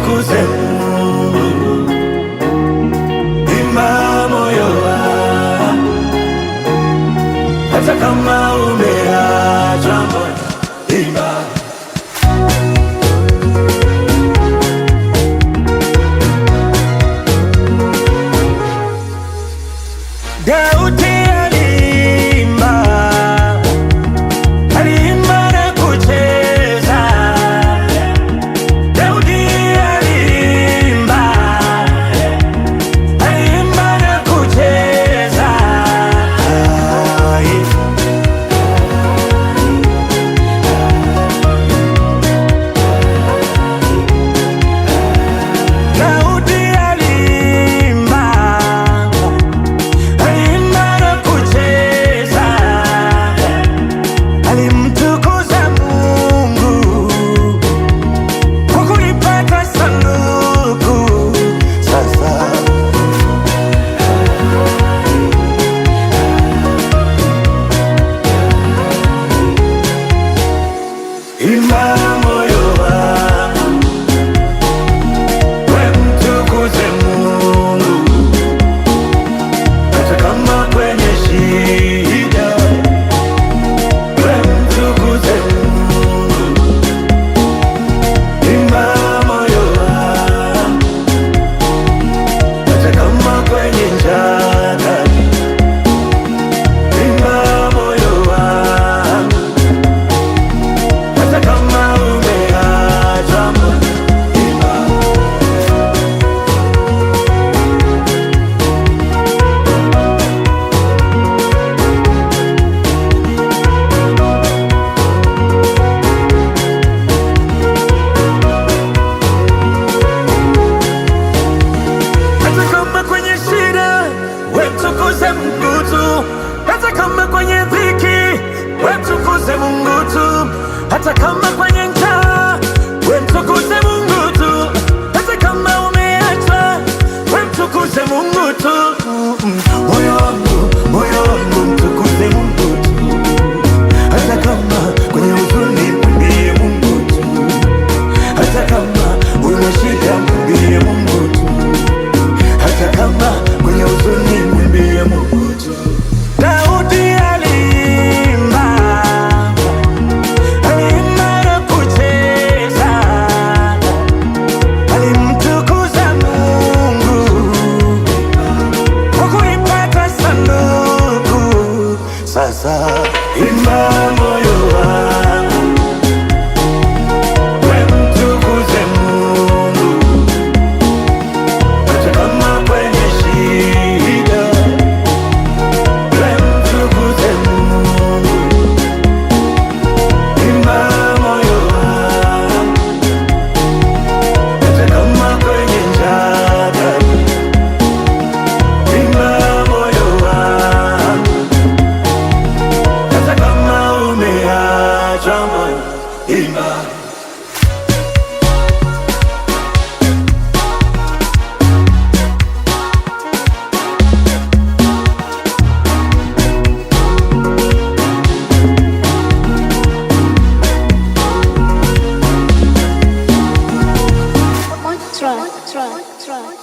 mtukuze Mungu, imba moyo wangu, hata kama umeachwa moyo, imba. Daudi aliimba na kucheza. Daudi aliimba na kucheza. Daudi aliimba na kucheza, alimtukuza Mungu kwa kulipata sanduku. Sasa imba moyo wangu, we mtukuze Mungu, hata kama kwenye shida, we mtukuze Mungu, imba moyo wangu, hata kama kwenye njaa, imba moyo wangu, hata kama umeachwa moyo, imba. Hata kama kwenye shida, we mtukuze Mungu tu. Hata kama kwenye dhiki, we mtukuze Mungu tu. Hata kama kwenye njaa, we mtukuze Mungu tu. Hata kama umeachwa, we mtukuze Mungu tu. Moyo wangu mtukuze Mungu tu. Hata kama kwenye huzuni, mwambie Mungu tu. Hata kama una shida, mwambie Mungu tu. Hata kama kwenye huzuni, mwambie Mungu tu. Daudi aliimba na kucheza, alimtukuza Mungu kwa kulipata sanduku. Sasa imba moyo wangu, we mtukuze Mungu, hata kama kwenye shida, we mtukuze Mungu, imba moyo wangu, hata kama kwenye njaa, imba moyo wangu, hata kama umeachwa moyo, imba. Try.